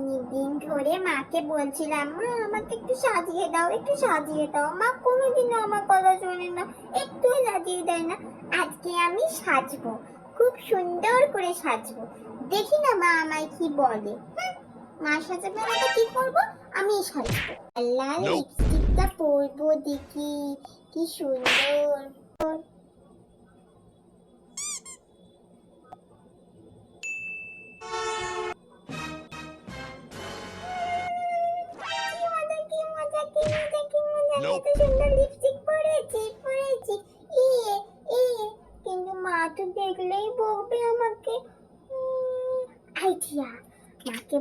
অনেকদিন ধরে মাকে বলছিলাম, মা আমাকে একটু সাজিয়ে দাও, একটু সাজিয়ে দাও। মা কোনোদিনও আমার কথা শোনে না, একটু সাজিয়ে দেয় না। আজকে আমি সাজবো, খুব সুন্দর করে সাজবো। দেখি না মা আমায় কি বলে। মা সাজাবে না তো কি করবো, আমি সাজবো। লাল লিপস্টিকটা পরবো, দেখি কি সুন্দর। এত সুন্দর লিপস্টিক পরেছি। ইয়ে ইয়ে, কিন্তু মা তো দেখলেই বকবে আমাকে। আইডিয়া, মাকে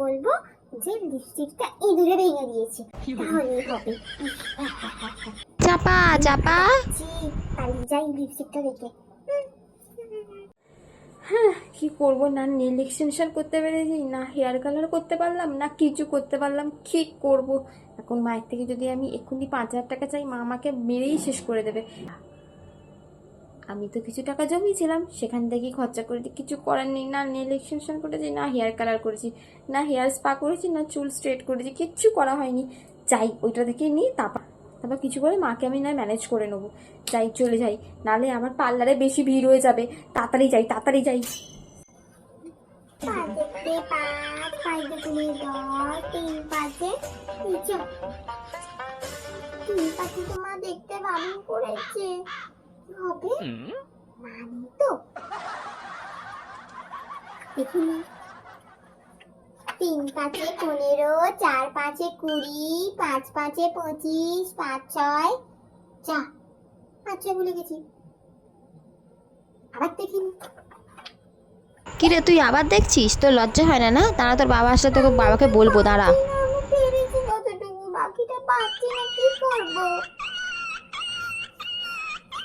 বলবো যে লিপস্টিকটা ইঁদুরে ভেঙে দিয়েছে, তাহলেই হবে। চাপা চাপা পালিয়ে যাই লিপস্টিকটা দেখে। হ্যাঁ, কি করব, না নেল এক্সটেনশন করতে পেরেছি, না হেয়ার কালার করতে পারলাম, না কিছু করতে পারলাম। কি করব এখন? মায়ের থেকে যদি আমি এক্ষুনি 5,000 টাকা চাই, মা আমাকে মেরেই শেষ করে দেবে। আমি তো কিছু টাকা জমিয়েছিলাম, সেখান থেকেই খরচা করে দিই। কিছু করার নেই, না নেল এক্সটেনশন করেছি, না হেয়ার কালার করেছি, না হেয়ার স্পা করেছি, না চুল স্ট্রেট করেছি, কিচ্ছু করা হয়নি। চাই ওইটা থেকেই নিই, তারপর কিছু করে মাকে আমি না ম্যানেজ করে নেবো। যাই, চলে যাই, নালে আমার পার্লারে বেশি ভিড় হয়ে যাবে। তাড়াতাড়ি যাই। মা দেখতে বারণ করেছে, হবে মানি তো দেখি না। 3 5 15, 4 5 20, 5 5 25, 5 6 যা। আচ্ছা, ভুলে গেছি, আবার দেখিনি। কিরে তুই আবার দেখছিস? তোর লজ্জা হয় না? দাঁড়া, তোর বাবা আসলে তোকে বাবাকে বলবো, দাঁড়া। আমি পেরেছি কতটুকু, বাকিটা পাচ্ছি না, কি করবো?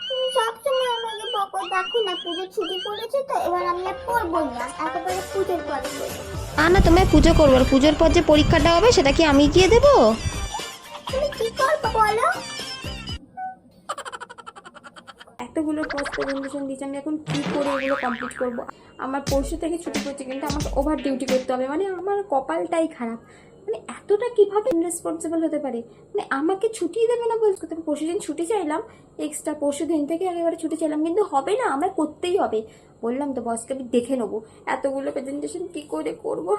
তুমি সবসময় আমাকে বকো, দেখো না পুজো ছুটি পড়েছে তো, এবার আমি আর পড়বো না, একেবারে পুজোর পরে পড়বো। না তুমি পুজো করবো, আর পুজোর পর যে পরীক্ষাটা হবে সেটা কি আমি গিয়ে দেবো? তুমি কি করবো বলো? এতগুলো পোস্ট প্রেজেন্টেশন দিয়েছি, আমি এখন কি করে এগুলো কমপ্লিট করব? আমার পরশু থেকে ছুটি পড়ছে, কিন্তু আমাকে ওভার ডিউটি করতে হবে। মানে আমার কপালটাই খারাপ। মানে এতটা কিভাবে ইনরেসপন্সিবল হতে পারে? মানে আমাকে ছুটি দেবে না বলতে, পরশু দিন ছুটি চাইলাম এক্সট্রা, পরশু দিন থেকে একেবারে ছুটি চাইলাম, কিন্তু হবে না, আমার করতেই হবে। বললাম তো বসকে আমি দেখে নেবো, এতগুলো প্রেজেন্টেশন কি করে করবো।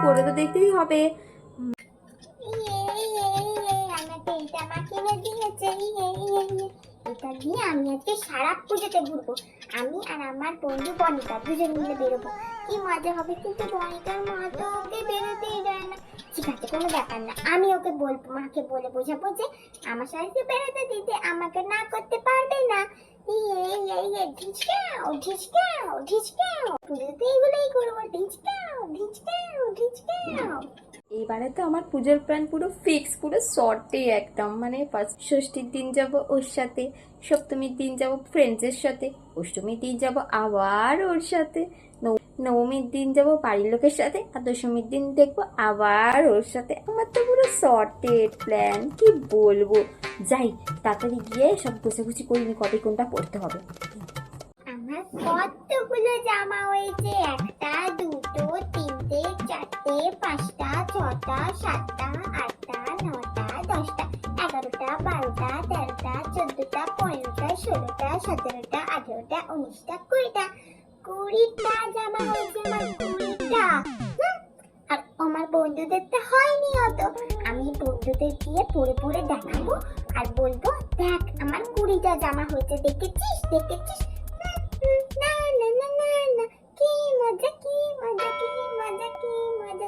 করে তো দেখতেই হবে। আমাকে এইটা মা কিনে দিয়েছে, এটা দিয়ে আমি আজকে সারা পুজোতে ঘুরবো। আমি আর আমার বন্ধু বনিতা দুজন মিলে বেরোবো, কি মজা হবে। কিন্তু বনিতার মা তো ওকে বেরোতেই দেয় না। ঠিক আছে, কোনো ব্যাপার না, আমি ওকে বলবো, মাকে বলে বোঝাবো যে আমার সাথে বেরোতে দিতে, আমাকে না করতে পারবে না। ঢিচকাও পুজোতে এগুলোই করবো, ঢিচকাও। এইবারে তো আমার পুজোর প্ল্যান পুরো ফিক্স, পুরো শর্টে একদম। মানে ফার্স্ট ষষ্ঠীর দিন যাব ওর সাথে, সপ্তমীর দিন যাব ফ্রেন্ডসের সাথে, অষ্টমীর দিন যাব আবার ওর সাথে, নবমীর দিন যাব বাড়ির লোকের সাথে, আর দশমীর দিন দেখবো আবার ওর সাথে। আমার তো পুরো শর্টেড প্ল্যান, কি বলবো। যাই, তাড়াতাড়ি গিয়ে সব গুছাগুছি করিনি, কবে কোনটা পড়তে হবে। আমার কতগুলো জামা হয়েছে, 1টা 2টো 3টে 4টে 5টা 6টা 7টা 8টা 9টা 10টা 11টা 12টা 13টা 14টা 15টা 16টা 17টা 18টা 19টা 20টা জামা হয়েছে আমার, 20টা। আর আমার বন্ধুদের তো হয়নি অত, আমি বন্ধুদের দিয়ে পরে পরে দেখাবো আর বলবো, দেখ আমার 20টা জামা হয়েছে, দেখেছিস। না না না না না, কি মজা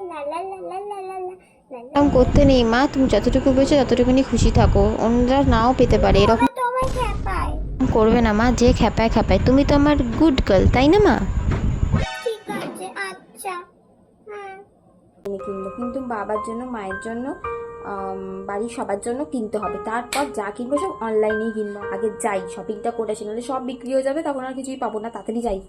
লা লা লা লা লা লা লা। এরকম করতে নেই মা, তুমি যতটুকু পেয়েছো ততটুকুনি খুশি থাকো, অন্যরা নাও পেতে পারে। এরকম তোমার খেপায় করবে না মা, যে খেপায় তুমি তো আমার গুড গার্ল, তাই না মা? ঠিক আছে, আচ্ছা। কিনবো, কিন্তু বাবার জন্য, মায়ের জন্য, বাড়ির সবার জন্য কিনতে হবে। তারপর যা কিনবো সব অনলাইনেই কিনবো। আগে যাই, শপিংটা করে আসি, নাহলে সব বিক্রি হয়ে যাবে, তখন আর কিছুই পাবো না। তাড়াতাড়ি যাই।